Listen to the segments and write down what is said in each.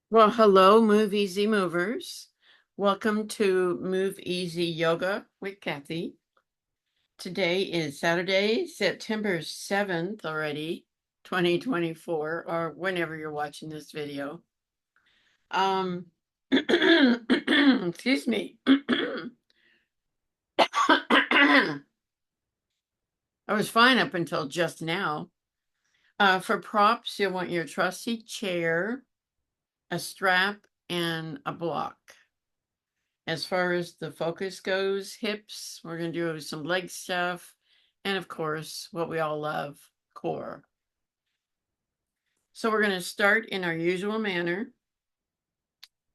Well, hello, MoveEasy movers. Welcome to MoveEasy Yoga with Kathy. Today is Saturday, September 7th already, 2024, or whenever you're watching this video. Excuse me. I was fine up until just now. For props, you'll want your trusty chair, a strap, and a block. As far as the focus goes, hips, we're going to do some leg stuff, and of course, what we all love, core. So we're going to start in our usual manner,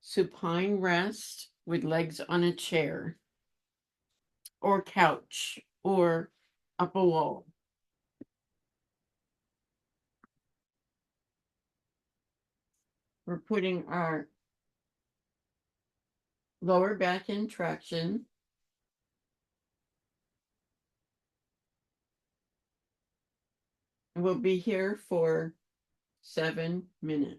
supine rest with legs on a chair or couch or up a wall. We're putting our lower back in traction. And we'll be here for 7 minutes.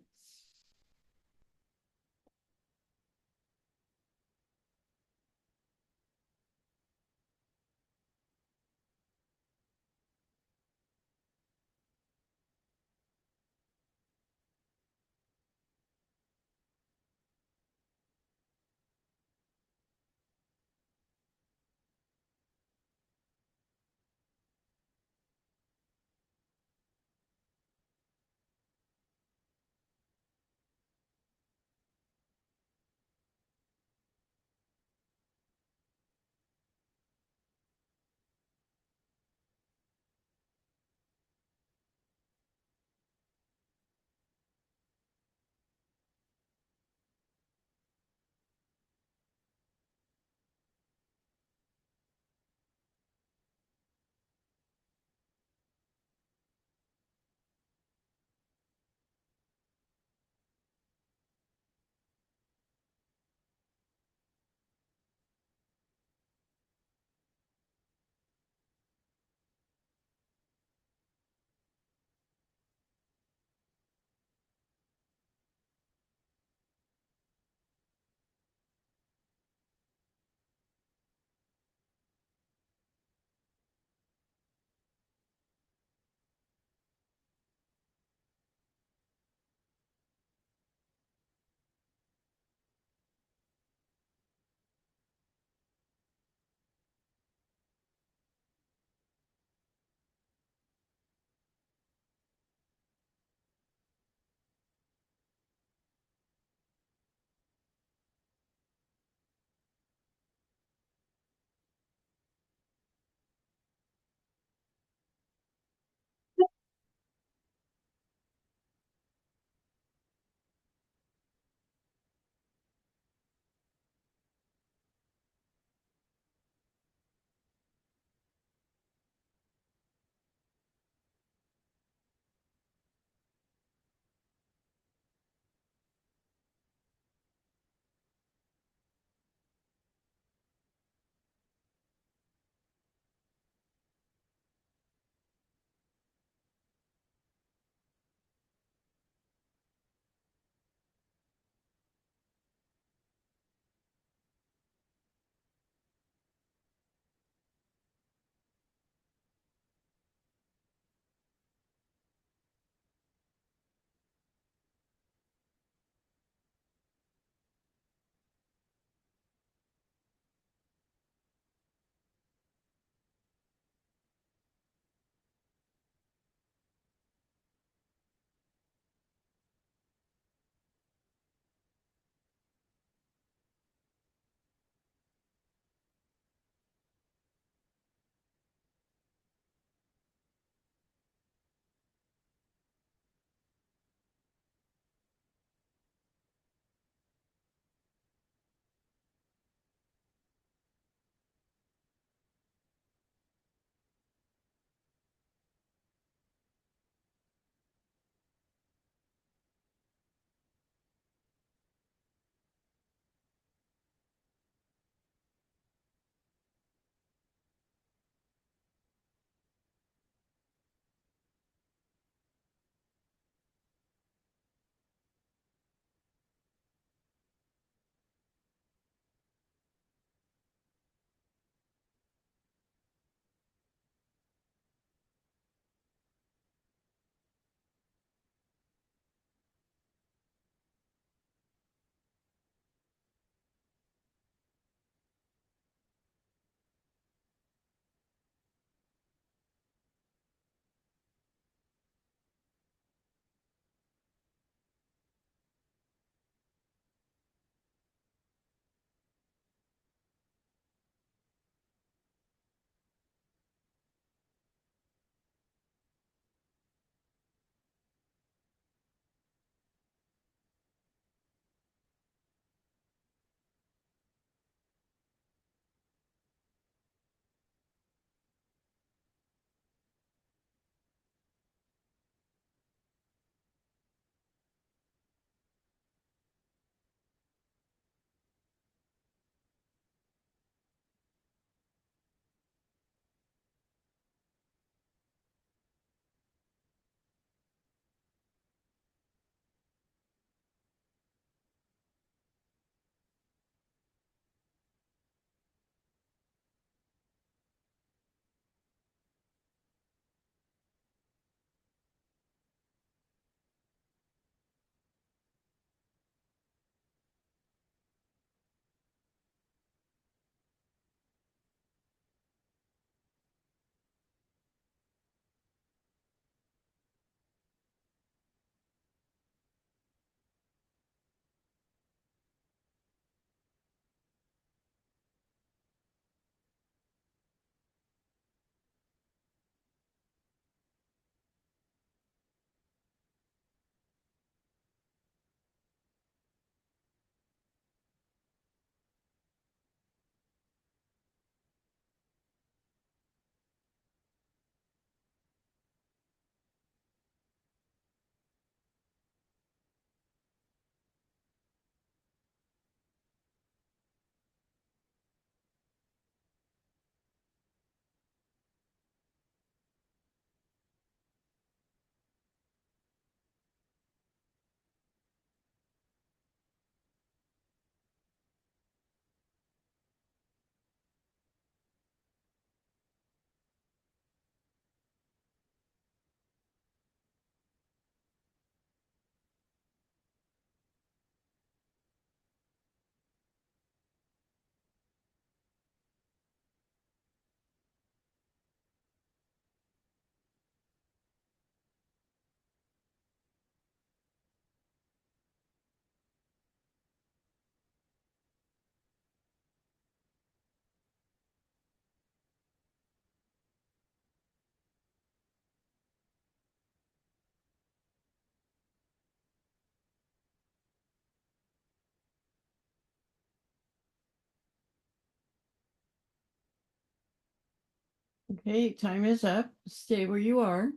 Okay, time is up. Stay where you are.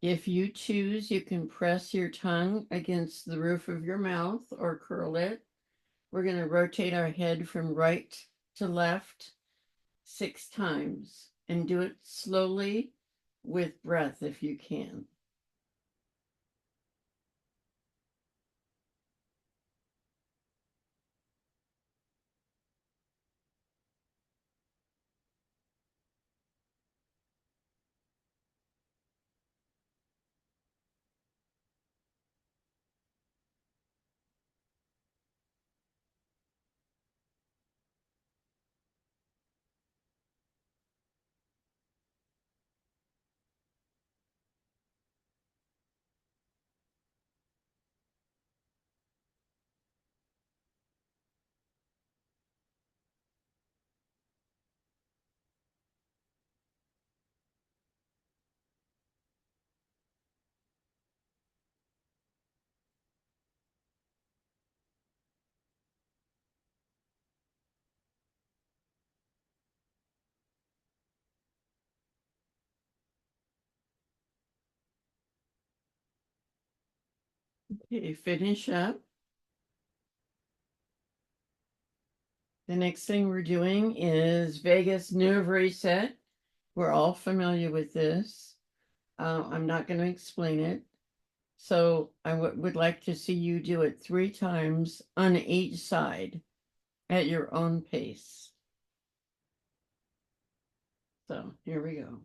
If you choose, you can press your tongue against the roof of your mouth or curl it. We're going to rotate our head from right to left 6 times and do it slowly with breath if you can. Okay, finish up. The next thing we're doing is vagus nerve reset. We're all familiar with this. I'm not going to explain it. So I would like to see you do it 3 times on each side at your own pace. So here we go.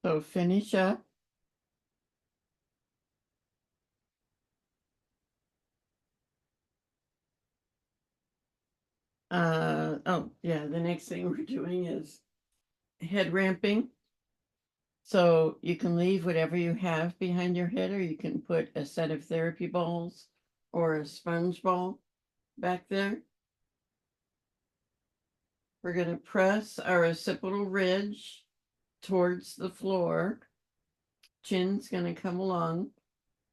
So finish up. Oh, yeah, the next thing we're doing is head ramping. So you can leave whatever you have behind your head, or you can put a set of therapy balls or a sponge ball back there. We're going to press our occipital ridge towards the floor. Chin's going to come along.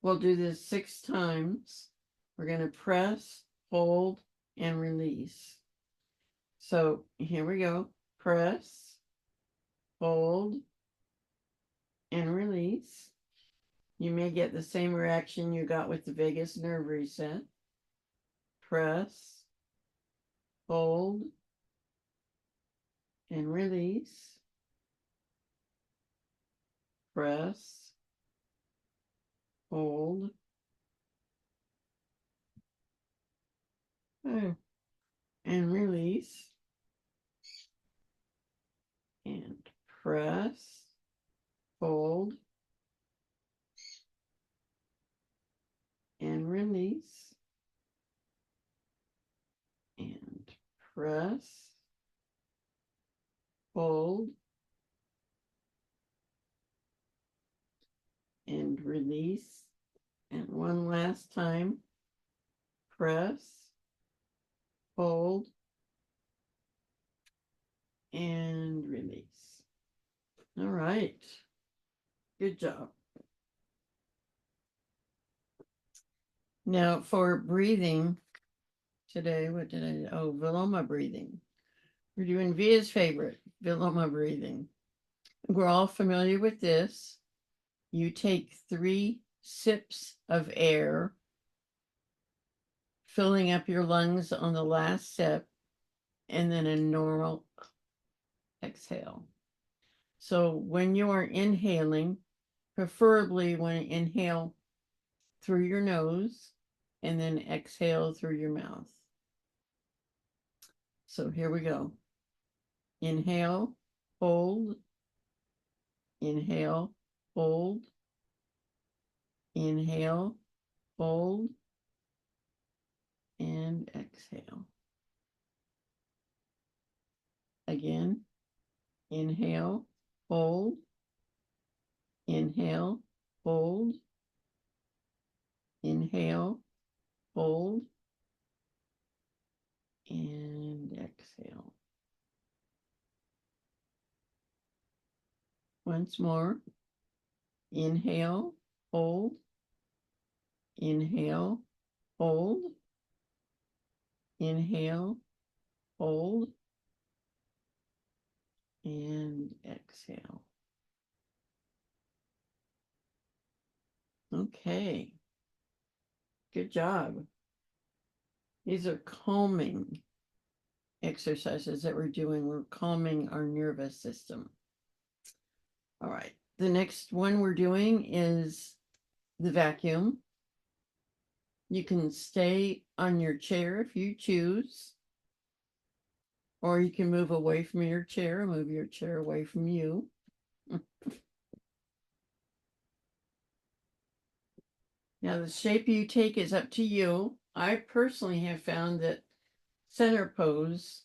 We'll do this 6 times. We're going to press, hold, and release. So here we go. Press, hold, and release. You may get the same reaction you got with the vagus nerve reset. Press, hold, and release. Press, hold, and release, and press, hold, and release, and press, hold, and release. And one last time, press, hold, and release. All right. Good job. Now for breathing today, what did I do? Oh, Viloma breathing. We're doing Via's favorite, Viloma breathing. We're all familiar with this. You take 3 sips of air, filling up your lungs on the last sip, and then a normal exhale. So when you are inhaling, preferably when you inhale through your nose and then exhale through your mouth. So here we go. Inhale, hold, inhale, hold, inhale, hold, and exhale. Again, inhale, hold, inhale, hold, inhale, hold, and exhale. Once more, inhale, hold, inhale, hold, inhale, hold, and exhale. Okay, good job. These are calming exercises that we're doing. We're calming our nervous system. All right, the next one we're doing is the vacuum. You can stay on your chair if you choose, or you can move away from your chair, move your chair away from you. Now, the shape you take is up to you. I personally have found that center pose,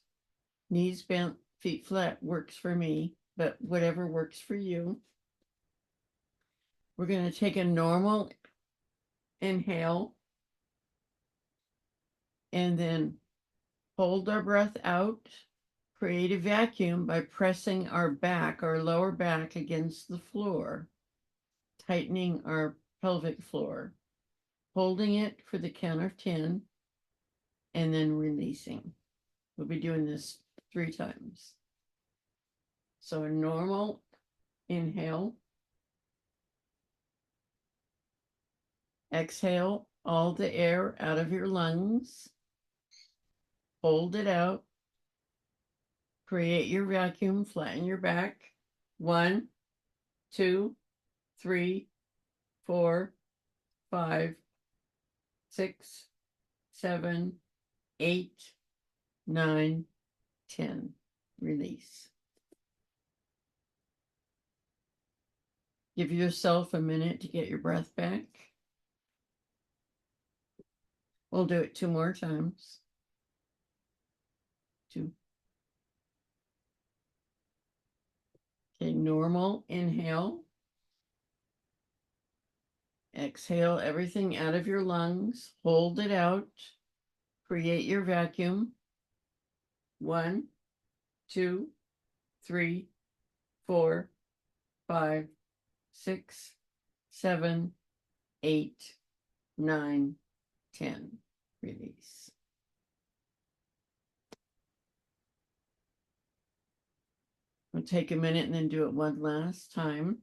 knees bent, feet flat, works for me, but whatever works for you. We're going to take a normal inhale and then hold our breath out, create a vacuum by pressing our back, our lower back against the floor, tightening our pelvic floor, holding it for the count of 10, and then releasing. We'll be doing this 3 times. So a normal inhale, exhale all the air out of your lungs, hold it out, create your vacuum, flatten your back. 1, 2, 3, 4, 5, 6, 7, 8, 9, 10. Release. Give yourself a minute to get your breath back. We'll do it 2 more times. 2. Okay, normal inhale. Exhale everything out of your lungs. Hold it out. Create your vacuum. 1, 2, 3, 4, 5, 6, 7, 8, 9, 10. Release. We'll take a minute and then do it one last time.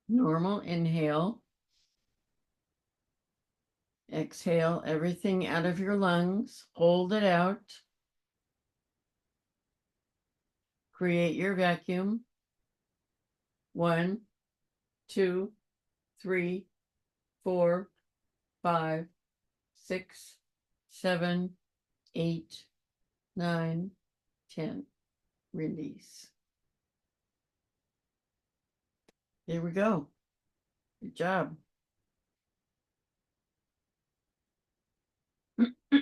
Normal inhale. Exhale everything out of your lungs. Hold it out. Create your vacuum. 1, 2, 3, 4, 5, 6, 7, 8, 9, 10. Release. There we go. Good job.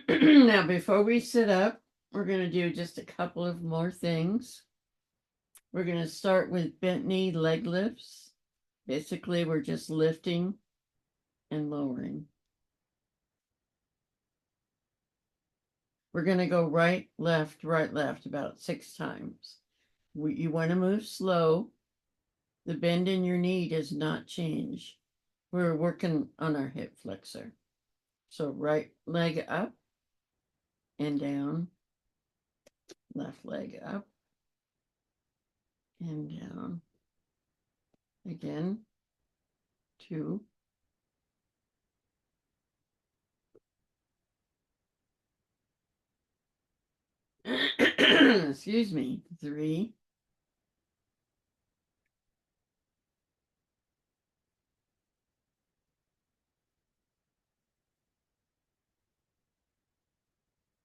Now, before we sit up, we're going to do just a couple of more things. We're going to start with bent knee leg lifts. Basically, we're just lifting and lowering. We're going to go right, left, about 6 times. You want to move slow. The bend in your knee does not change. We're working on our hip flexor. So right leg up and down, left leg up and down. Again, 2. Excuse me, 3.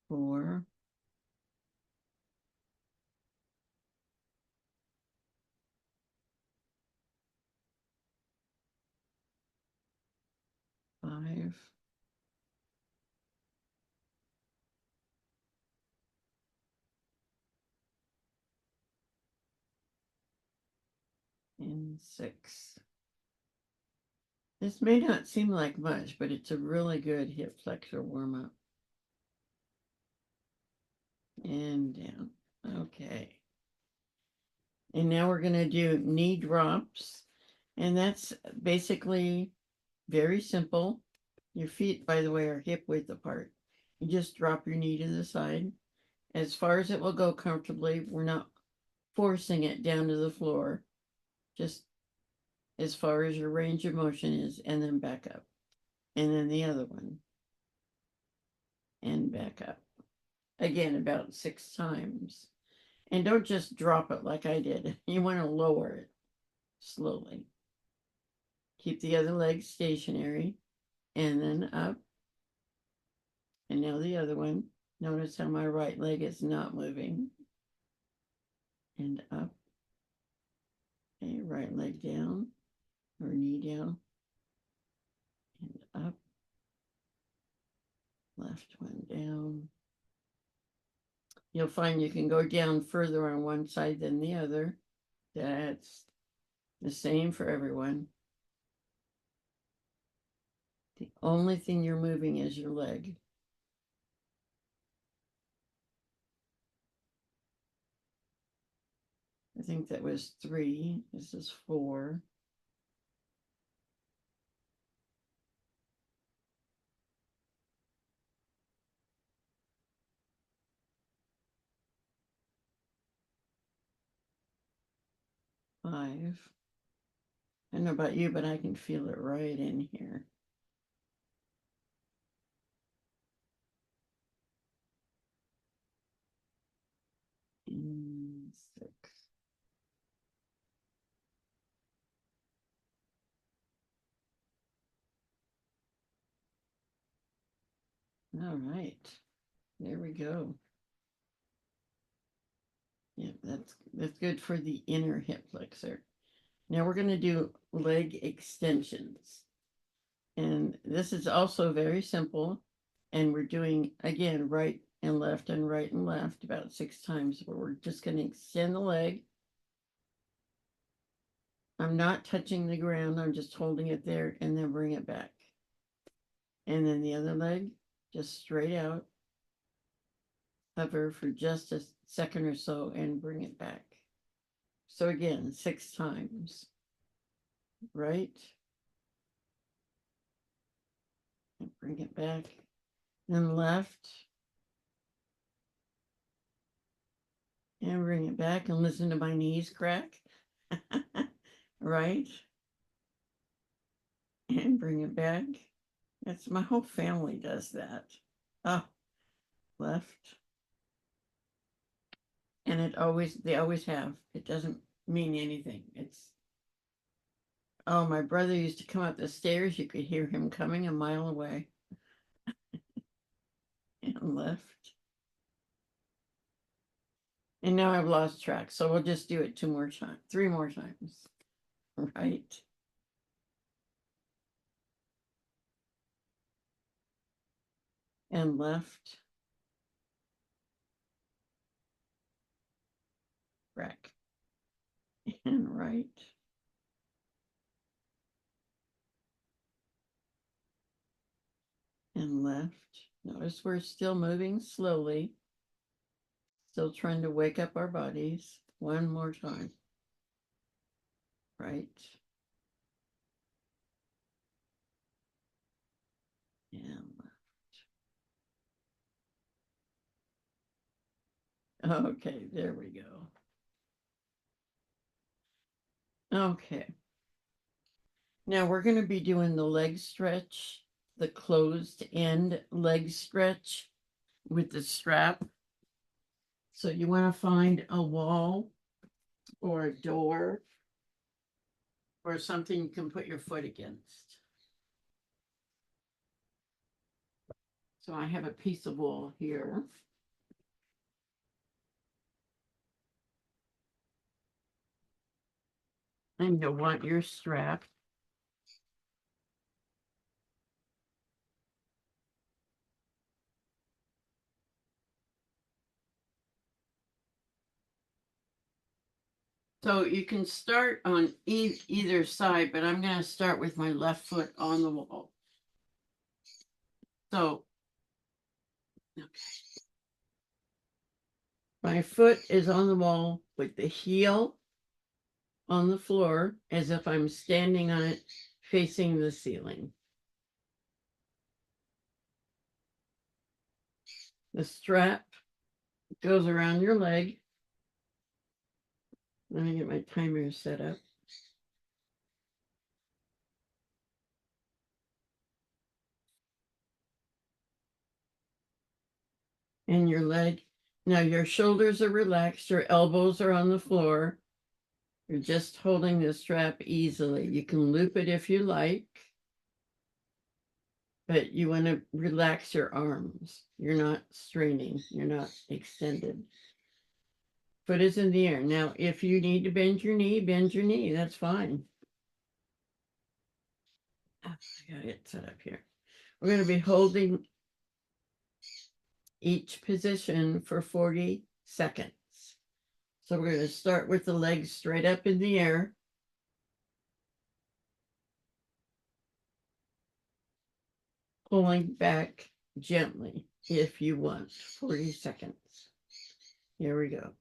4. Five, and 6. This may not seem like much, but it's a really good hip flexor warm-up. And down. Okay. And now we're going to do knee drops. And that's basically very simple. Your feet, by the way, are hip width apart. You just drop your knee to the side. As far as it will go comfortably, we're not forcing it down to the floor. Just as far as your range of motion is, and then back up. And then the other one. And back up. Again, about 6 times. And don't just drop it like I did. You want to lower it slowly. Keep the other leg stationary and then up. And now the other one. Notice how my right leg is not moving. And up. Okay, right leg down or knee down. And up. Left one down. You'll find you can go down further on one side than the other. That's the same for everyone. The only thing you're moving is your leg. I think that was 3. This is 4. Five. I don't know about you, but I can feel it right in here. And 6. All right. There we go. Yeah, that's good for the inner hip flexor. Now we're going to do leg extensions. And this is also very simple. And we're doing, again, right and left about 6 times. But we're just going to extend the leg. I'm not touching the ground. I'm just holding it there and then bring it back. And then the other leg, just straight out. Hover for just a second or so and bring it back. So again, 6 times. Right. And bring it back. Then left. And bring it back and listen to my knees crack. Right. And bring it back. That's my whole family does that. Oh, left. And they always have. It doesn't mean anything. Oh, my brother used to come up the stairs. You could hear him coming a mile away. And left. And now I've lost track. So we'll just do it 2 more times, 3 more times. Right. And left. Back. And right. And left. Notice we're still moving slowly. Still trying to wake up our bodies. 1 more time. Right. And left. Okay, there we go. Okay. Now we're going to be doing the leg stretch, the closed end leg stretch with the strap. So you want to find a wall or a door or something you can put your foot against. So I have a piece of wall here. And you'll want your strap. So you can start on either side, but I'm going to start with my left foot on the wall. So, okay. My foot is on the wall with the heel on the floor as if I'm standing on it facing the ceiling. The strap goes around your leg. Let me get my timer set up. And your leg. Now your shoulders are relaxed, your elbows are on the floor. You're just holding the strap easily. You can loop it if you like, but you want to relax your arms. You're not straining, you're not extended. Foot is in the air. Now, if you need to bend your knee, that's fine. I gotta get set up here. We're going to be holding each position for 40 seconds. So we're going to start with the legs straight up in the air. Pulling back gently if you want. 40 seconds. Here we go.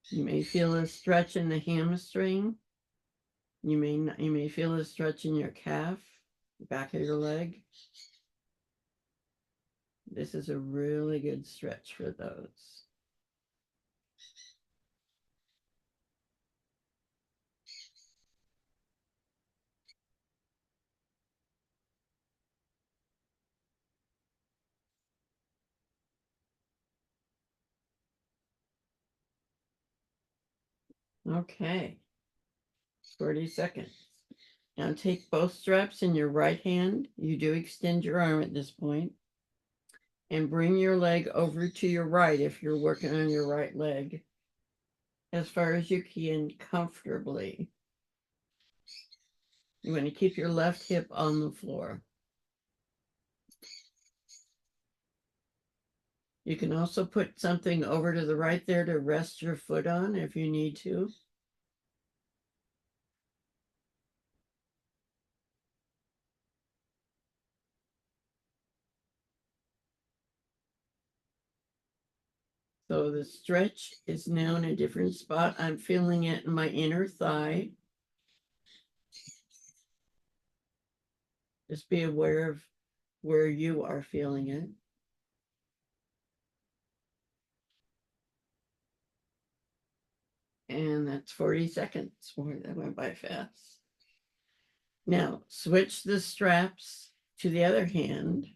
You may feel a stretch in the hamstring. You may feel a stretch in your calf, back of your leg. This is a really good stretch for those. Okay. 40 seconds. Now take both straps in your right hand. You do extend your arm at this point. And bring your leg over to your right if you're working on your right leg. As far as you can comfortably. You want to keep your left hip on the floor. You can also put something over to the right there to rest your foot on if you need to. So the stretch is now in a different spot. I'm feeling it in my inner thigh. Just be aware of where you are feeling it. And that's 40 seconds. Boy, that went by fast. Now, switch the straps to the other hand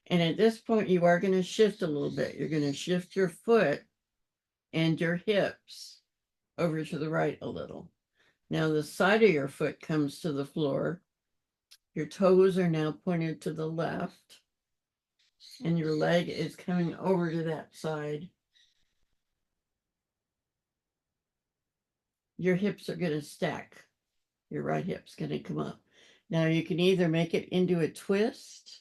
And at this point, you are going to shift a little bit. You're going to shift your foot and your hips over to the right a little. Now the side of your foot comes to the floor. Your toes are now pointed to the left, and your leg is coming over to that side. Your hips are going to stack. Your right hip's going to come up. Now you can either make it into a twist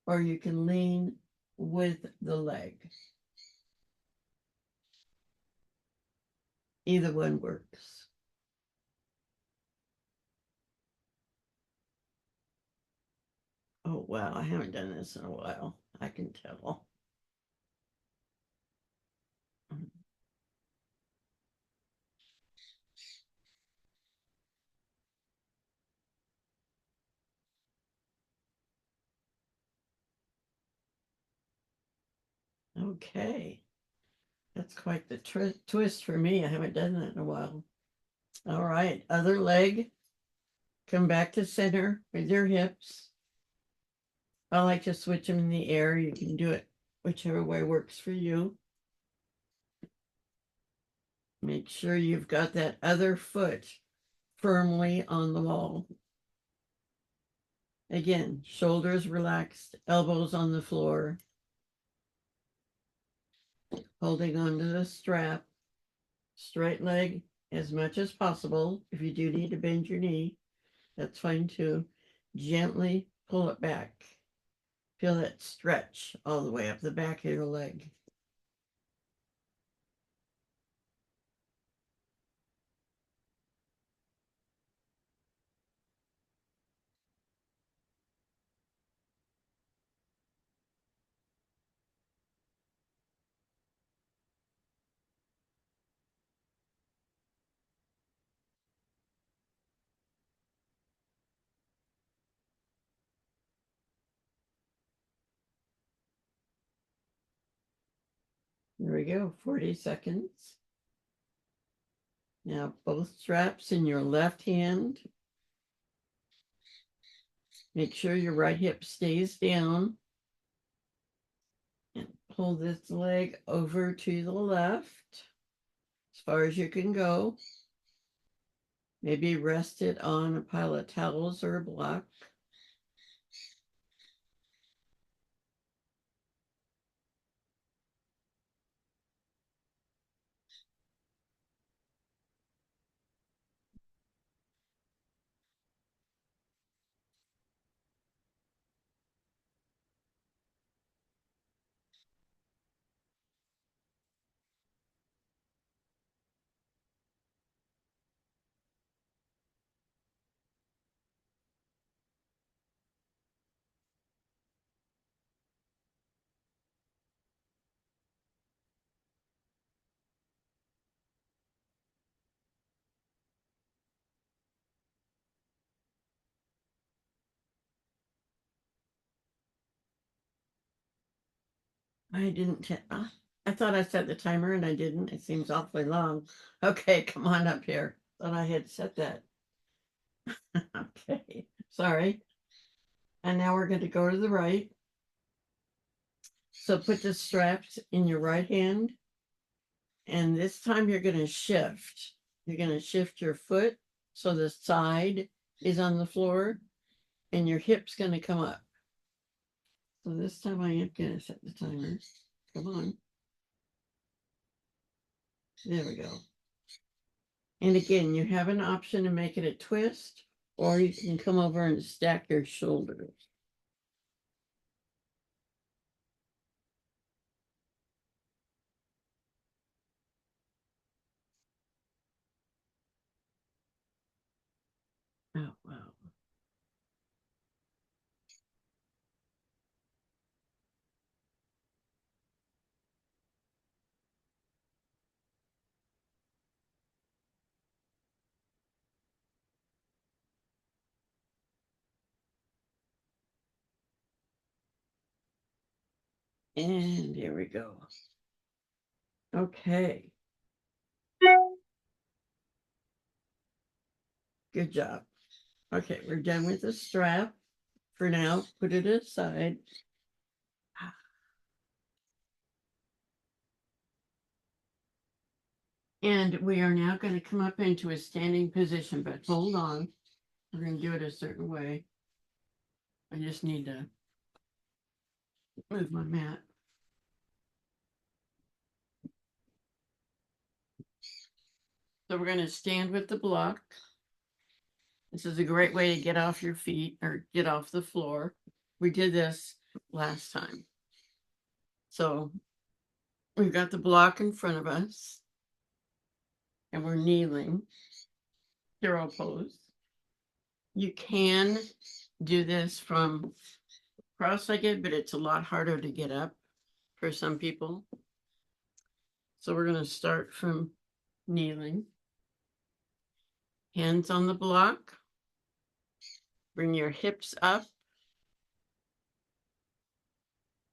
or you can lean with the leg. Either one works. Oh, wow. I haven't done this in a while. I can tell. Okay. That's quite the twist for me. I haven't done that in a while. All right. Other leg. Come back to center with your hips. I like to switch them in the air. You can do it whichever way works for you. Make sure you've got that other foot firmly on the wall. Again, shoulders relaxed, elbows on the floor, holding onto the strap, straight leg as much as possible. If you do need to bend your knee, that's fine too. Gently pull it back. Feel that stretch all the way up the back of your leg. There we go, 40 seconds. Now both straps in your left hand. Make sure your right hip stays down. And pull this leg over to the left as far as you can go. Maybe rest it on a pile of towels or a block. I didn't. I thought I set the timer and I didn't. It seems awfully long. Okay, come on up here. Thought I had set that. Okay, sorry. And now we're going to go to the right. So put the straps in your right hand. And this time you're going to shift. You're going to shift your foot so the side is on the floor and your hip's going to come up. So this time I am going to set the timer. Come on. There we go. And again, you have an option to make it a twist, or you can come over and stack your shoulders. Oh, wow. And here we go. Okay. Good job. Okay, we're done with the strap for now. Put it aside. And we are now going to come up into a standing position, but hold on. We're going to do it a certain way. I just need to move my mat. So we're going to stand with the block. This is a great way to get off your feet or get off the floor. We did this last time. So we've got the block in front of us and we're kneeling, hero pose. You can do this from cross-legged, but it's a lot harder to get up for some people. So we're going to start from kneeling. Hands on the block. Bring your hips up.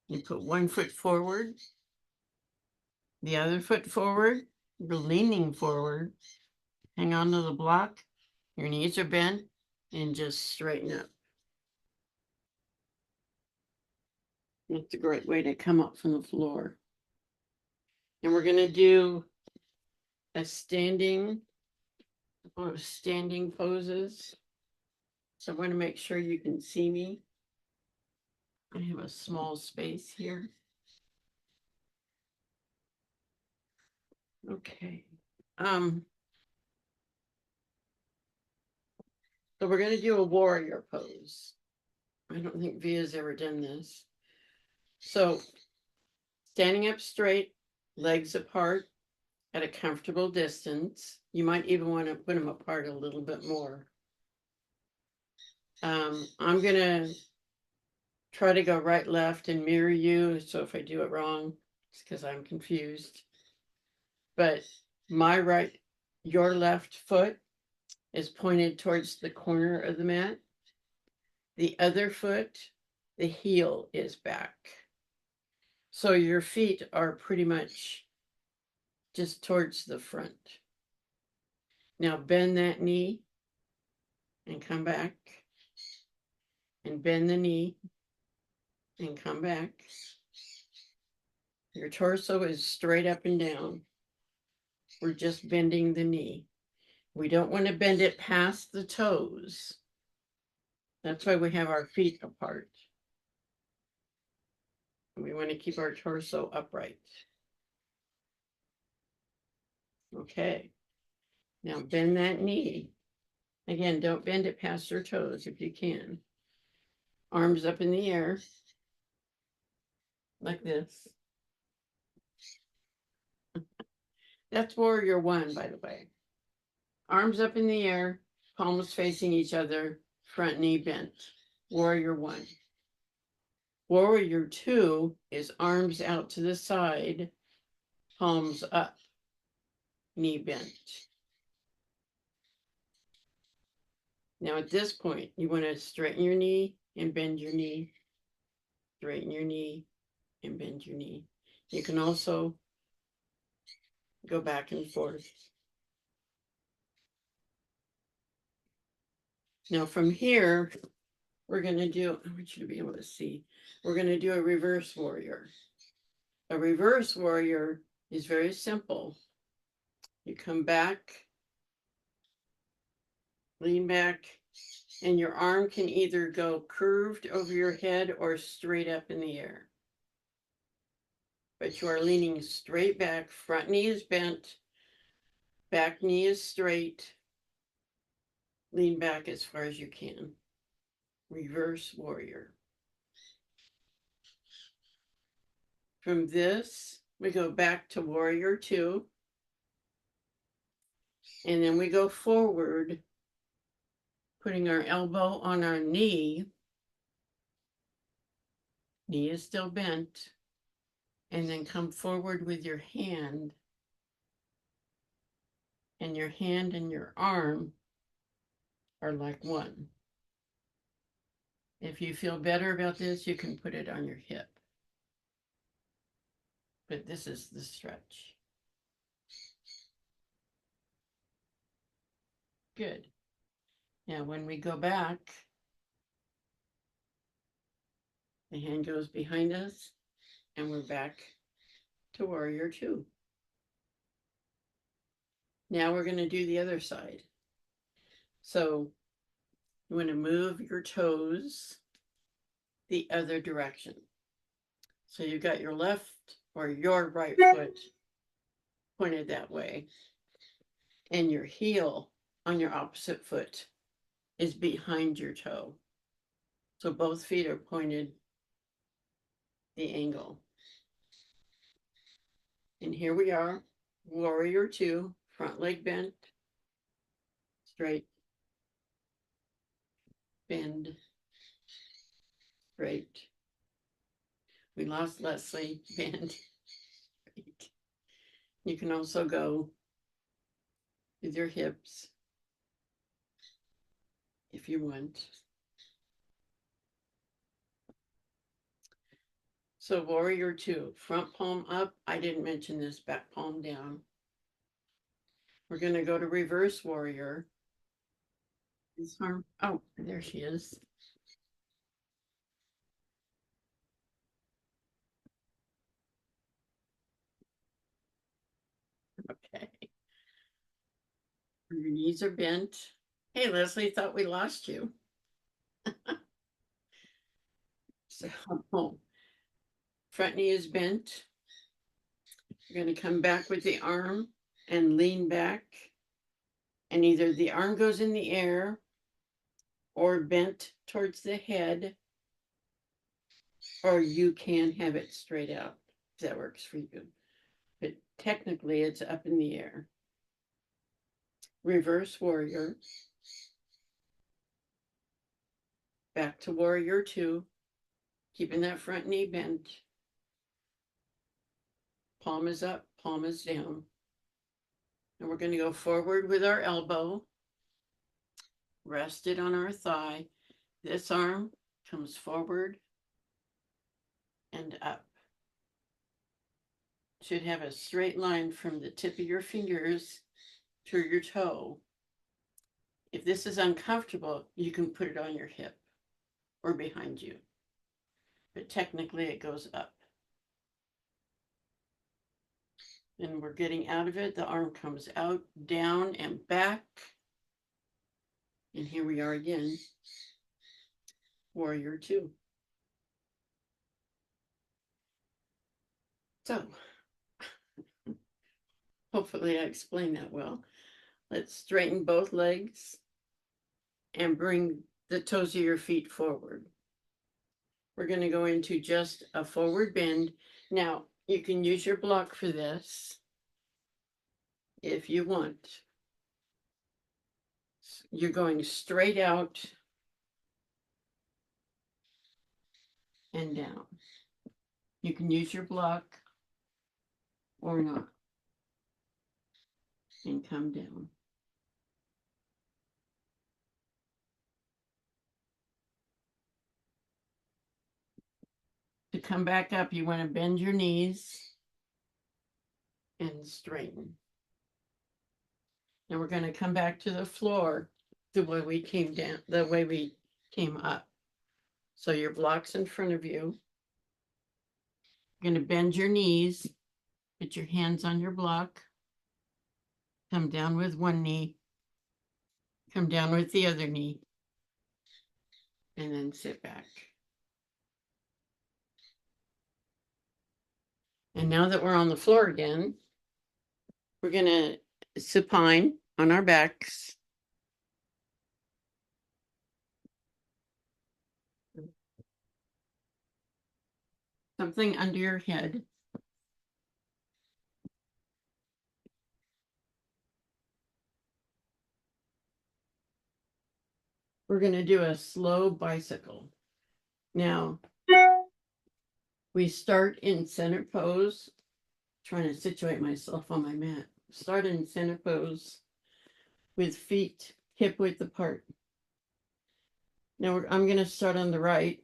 You put one foot forward, the other foot forward. You're leaning forward. Hang on to the block. Your knees are bent and just straighten up. That's a great way to come up from the floor. And we're going to do a standing poses. So I want to make sure you can see me. I have a small space here. Okay. So we're going to do a warrior pose. I don't think Via's ever done this. So standing up straight, legs apart at a comfortable distance. You might even want to put them apart a little bit more. I'm going to try to go right, left and mirror you. So if I do it wrong, it's because I'm confused. But your left foot is pointed towards the corner of the mat. The other foot, the heel is back. So your feet are pretty much just towards the front. Now bend that knee and come back. And bend the knee and come back. Your torso is straight up and down. We're just bending the knee. We don't want to bend it past the toes. That's why we have our feet apart. We want to keep our torso upright. Okay. Now bend that knee. Again, don't bend it past your toes if you can. Arms up in the air, like this. That's warrior one, by the way. Arms up in the air, palms facing each other, front knee bent. Warrior one. Warrior two is arms out to the side, palms up, knee bent. Now at this point, you want to straighten your knee and bend your knee. Straighten your knee and bend your knee. You can also go back and forth. Now from here, we're going to do, I want you to be able to see, we're going to do a reverse warrior. A reverse warrior is very simple. You come back, lean back, and your arm can either go curved over your head or straight up in the air. But you are leaning straight back, front knee is bent, back knee is straight. Lean back as far as you can. Reverse warrior. From this, we go back to warrior two. And then we go forward, putting our elbow on our knee. Knee is still bent. And then come forward with your hand. And your hand and your arm are like one. If you feel better about this, you can put it on your hip. But this is the stretch. Good. Now, when we go back, the hand goes behind us, and we're back to warrior two. Now we're going to do the other side. So you want to move your toes the other direction. So you've got your left or your right foot pointed that way, and your heel on your opposite foot is behind your toe. So both feet are pointed the angle. And here we are, warrior two, front leg bent, straight, bend, straight. We lost Leslie, bend, straight. You can also go with your hips if you want. So warrior two, front palm up. I didn't mention this, back palm down. We're going to go to reverse warrior. This arm, oh, there she is. Okay. Your knees are bent. Hey, Leslie, thought we lost you. So front knee is bent. You're going to come back with the arm and lean back. And either the arm goes in the air or bent towards the head, or you can have it straight out if that works for you. But technically, it's up in the air. Reverse warrior. Back to warrior two, keeping that front knee bent. Palm is up, palm is down. And we're going to go forward with our elbow, rested on our thigh. This arm comes forward and up. Should have a straight line from the tip of your fingers to your toe. If this is uncomfortable, you can put it on your hip or behind you. But technically it goes up. And we're getting out of it. The arm comes out, down, and back. And here we are again. Warrior two. So, hopefully I explained that well. Let's straighten both legs and bring the toes of your feet forward. We're going to go into just a forward bend. Now, you can use your block for this if you want. You're going straight out and down. You can use your block or not. And come down. To come back up, you want to bend your knees and straighten. And we're going to come back to the floor the way we came down, the way we came up. So your block's in front of you. You're going to bend your knees, put your hands on your block, come down with one knee, come down with the other knee, and then sit back. And now that we're on the floor again, we're going to supine on our backs. Something under your head. We're going to do a slow bicycle. Now, we start in center pose, trying to situate myself on my mat. Start in center pose with feet hip width apart. Now I'm going to start on the right.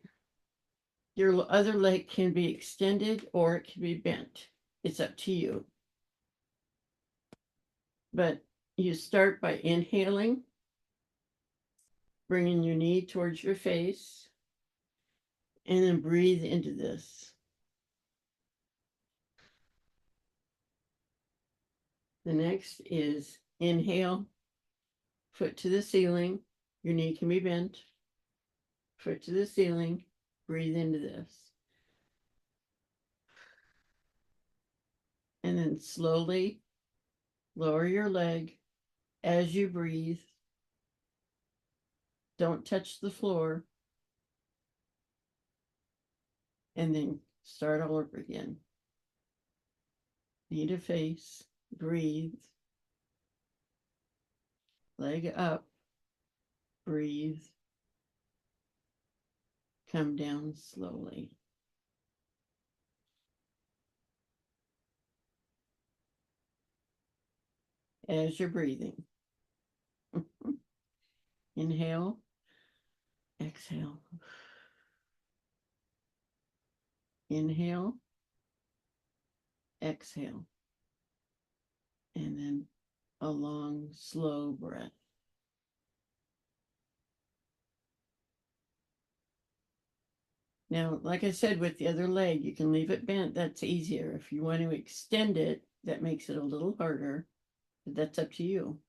Your other leg can be extended or it can be bent. It's up to you. But you start by inhaling, bringing your knee towards your face, and then breathe into this. The next is Inhale, foot to the ceiling. Your knee can be bent. Foot to the ceiling. Breathe into this. And then slowly lower your leg as you breathe. Don't touch the floor. And then start all over again. Knee to face. Breathe. Leg up. Breathe. Come down slowly. As you're breathing. Inhale. Exhale. Inhale. Exhale. And then a long, slow breath. Now, like I said, with the other leg, you can leave it bent. That's easier. If you want to extend it, that makes it a little harder. But that's up to you.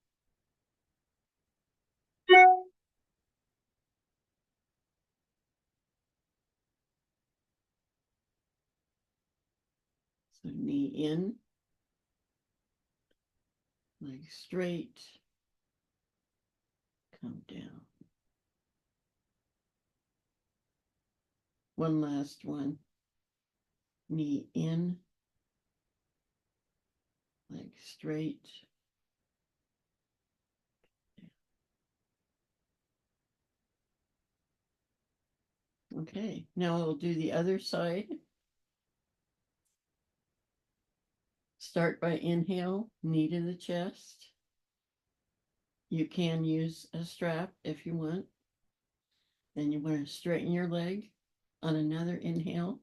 So knee in, leg straight, come down. One last one. Knee in, leg straight. Okay, now we'll do the other side. Start by inhale, knee to the chest. You can use a strap if you want. Then you want to straighten your leg on another inhale.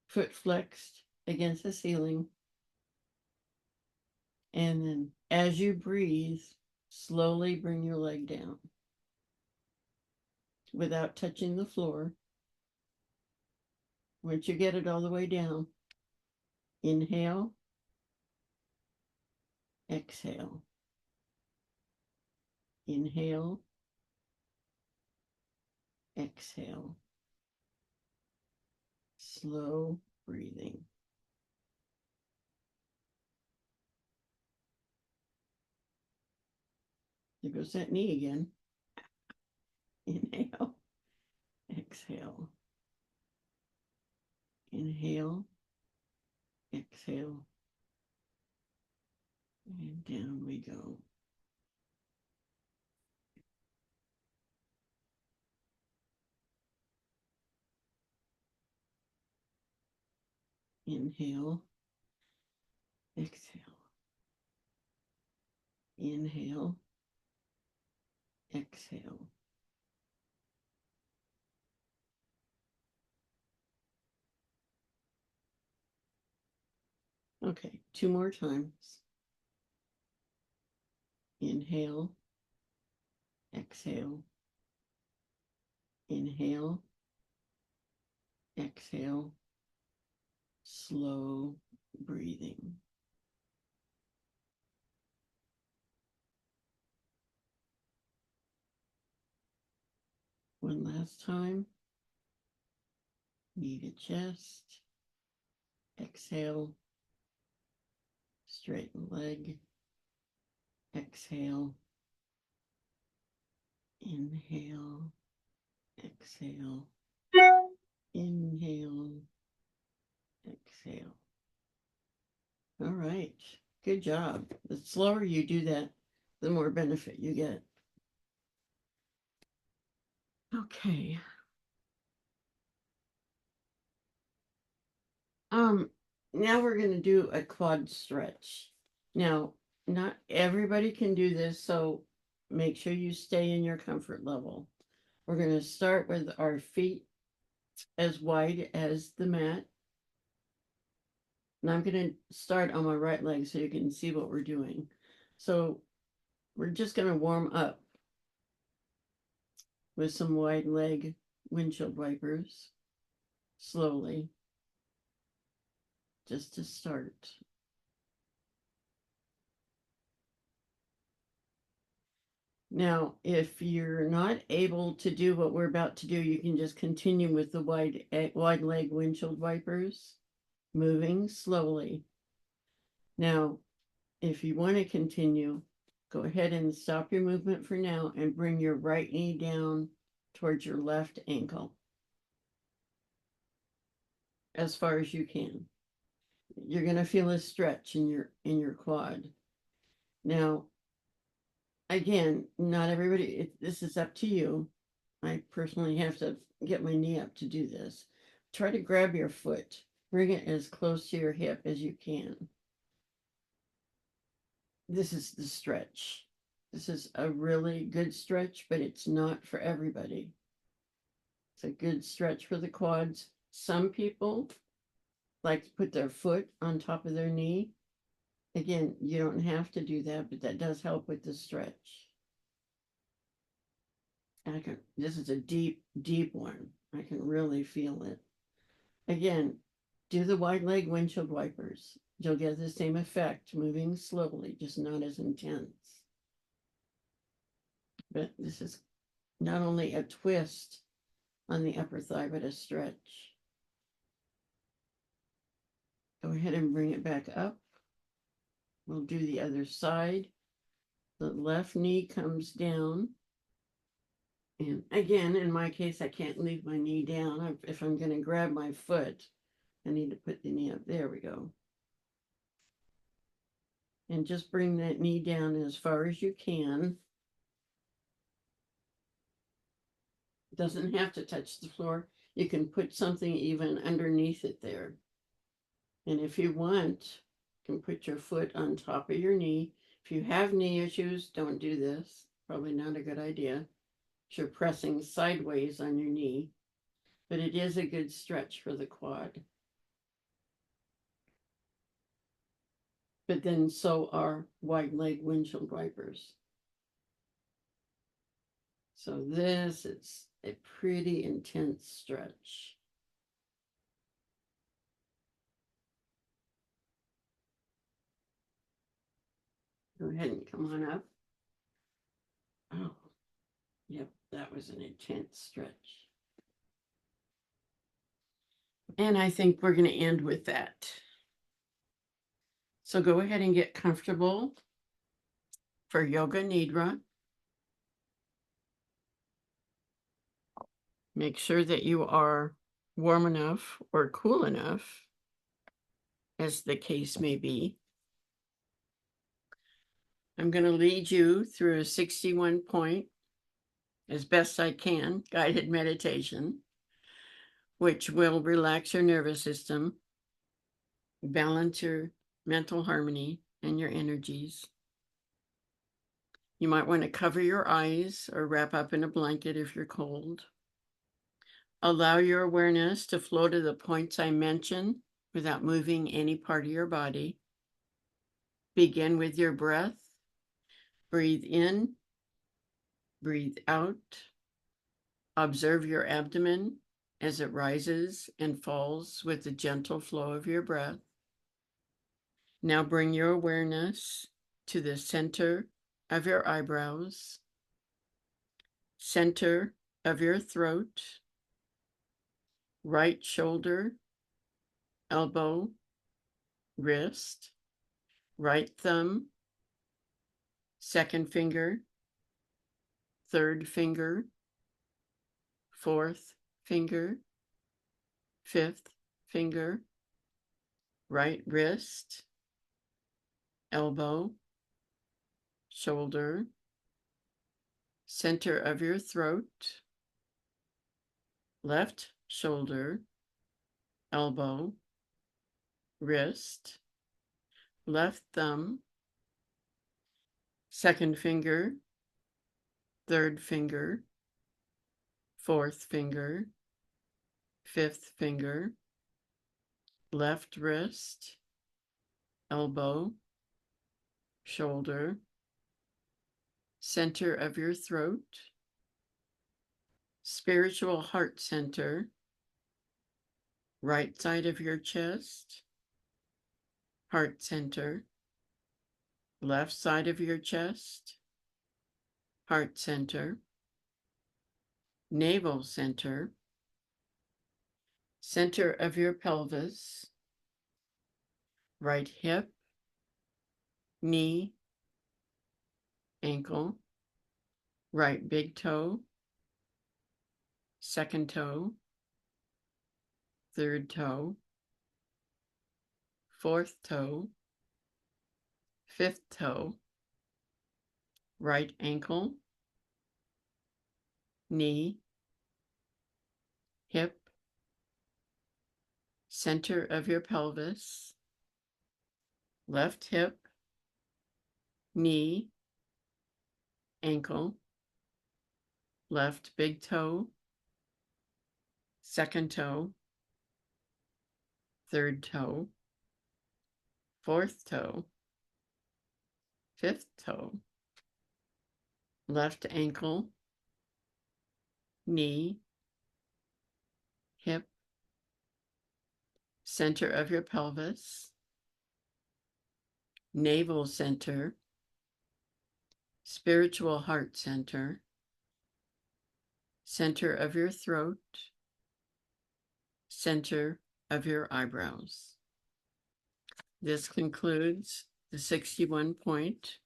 Foot flexed against the ceiling. And then as you breathe, slowly bring your leg down without touching the floor. Once you get it all the way down, inhale, exhale. Inhale, exhale. Slow breathing. There goes that knee again. Inhale, exhale. Inhale, exhale. And down we go. Inhale, exhale. Inhale, exhale. Okay, two more times. Inhale, exhale. Inhale, exhale. Slow breathing. One last time. Knee to chest. Exhale. Straighten leg. Exhale. Inhale. Exhale. Inhale. Exhale. All right. Good job. The slower you do that, the more benefit you get. Okay. Now we're going to do a quad stretch. Now, not everybody can do this, so make sure you stay in your comfort level. We're going to start with our feet as wide as the mat. And I'm going to start on my right leg so you can see what we're doing. So we're just going to warm up with some wide leg windshield wipers slowly, just to start. Now, if you're not able to do what we're about to do, you can just continue with the wide leg windshield wipers, moving slowly. Now, if you want to continue, go ahead and stop your movement for now and bring your right knee down towards your left ankle as far as you can. You're going to feel a stretch in your quad. Now, again, not everybody, this is up to you. I personally have to get my knee up to do this. Try to grab your foot, bring it as close to your hip as you can. This is the stretch. This is a really good stretch, but it's not for everybody. It's a good stretch for the quads. Some people like to put their foot on top of their knee. Again, you don't have to do that, but that does help with the stretch. This is a deep, deep one. I can really feel it. Again, do the wide leg windshield wipers. You'll get the same effect, moving slowly, just not as intense. But this is not only a twist on the upper thigh, but a stretch. Go ahead and bring it back up. We'll do the other side. The left knee comes down. And again, in my case, I can't leave my knee down. If I'm going to grab my foot, I need to put the knee up. There we go. And just bring that knee down as far as you can. It doesn't have to touch the floor. You can put something even underneath it there. And if you want, you can put your foot on top of your knee. If you have knee issues, don't do this. Probably not a good idea. You're pressing sideways on your knee, but it is a good stretch for the quad. But then so are wide leg windshield wipers. So this is a pretty intense stretch. Go ahead and come on up. Oh, yep, that was an intense stretch. And I think we're going to end with that. So go ahead and get comfortable for Yoga Nidra. Make sure that you are warm enough or cool enough, as the case may be. I'm going to lead you through a 61 point, as best I can, guided meditation, which will relax your nervous system, balance your mental harmony and your energies. You might want to cover your eyes or wrap up in a blanket if you're cold. Allow your awareness to flow to the points I mentioned without moving any part of your body. Begin with your breath. Breathe in, breathe out. Observe your abdomen as it rises and falls with the gentle flow of your breath. Now bring your awareness to the center of your eyebrows, center of your throat, right shoulder, elbow, wrist, right thumb, second finger, third finger, fourth finger, fifth finger, right wrist, elbow, shoulder, center of your throat, left shoulder, elbow, wrist, left thumb, second finger, third finger, fourth finger, fifth finger, left wrist, elbow, shoulder, center of your throat, spiritual heart center, right side of your chest, heart center, left side of your chest, heart center, navel center, center of your pelvis, right hip, knee, ankle, right big toe, second toe, third toe, fourth toe, fifth toe, right ankle, knee, hip, center of your pelvis, left hip, knee, ankle, left big toe, second toe, third toe, fourth toe, fifth toe, left ankle, knee, hip, center of your pelvis, navel center, spiritual heart center, center of your throat, center of your eyebrows. This concludes the 61-point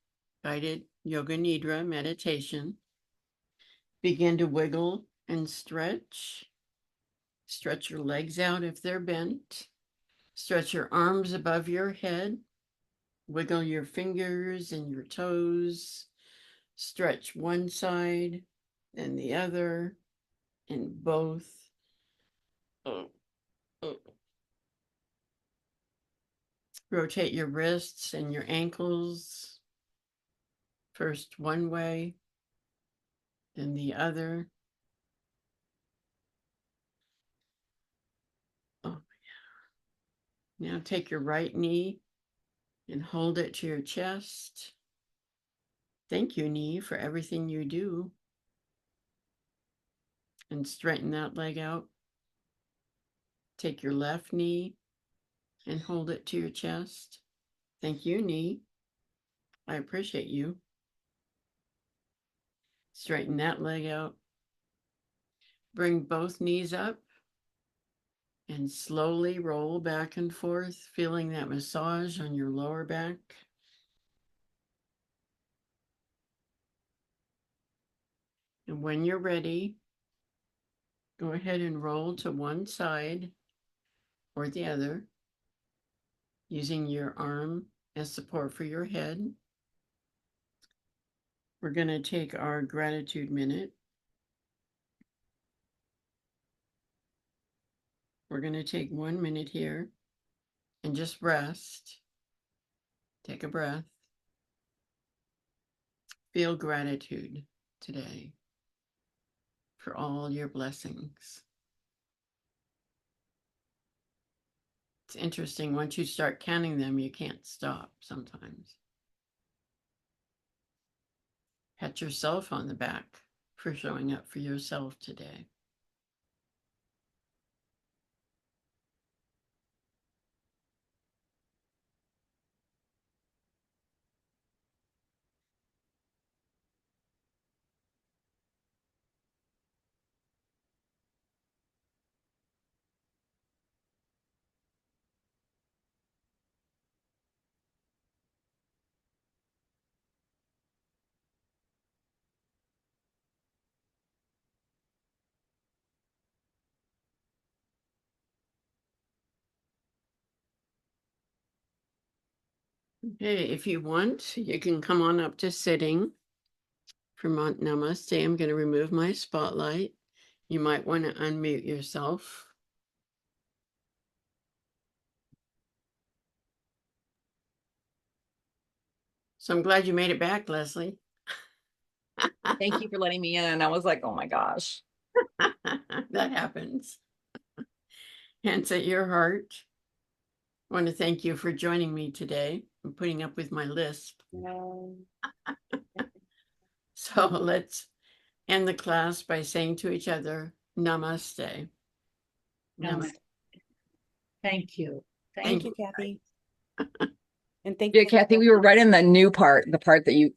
guided yoga nidra meditation. Begin to wiggle and stretch. Stretch your legs out if they're bent. Stretch your arms above your head. Wiggle your fingers and your toes. Stretch one side and the other and both. Oh, oh. Rotate your wrists and your ankles. First one way, then the other. Oh, yeah. Now take your right knee and hold it to your chest. Thank you, knee, for everything you do. And straighten that leg out. Take your left knee and hold it to your chest. Thank you, knee. I appreciate you. Straighten that leg out. Bring both knees up and slowly roll back and forth, feeling that massage on your lower back. And when you're ready, go ahead and roll to one side or the other, using your arm as support for your head. We're going to take our gratitude minute. We're going to take 1 minute here and just rest. Take a breath. Feel gratitude today for all your blessings. It's interesting, once you start counting them, you can't stop sometimes. Pat yourself on the back for showing up for yourself today. Okay, if you want, you can come on up to sitting for Namaste. I'm going to remove my spotlight. You might want to unmute yourself. So I'm glad you made it back, Leslie. Thank you for letting me in. I was like, oh my gosh. That happens. Hands at your heart. I want to thank you for joining me today and putting up with my lisp. So let's end the class by saying to each other, Namaste. Namaste. Thank you. Thank you, you. Kathy. And thank Yeah, you. Kathy, we were right in the new part, the part that you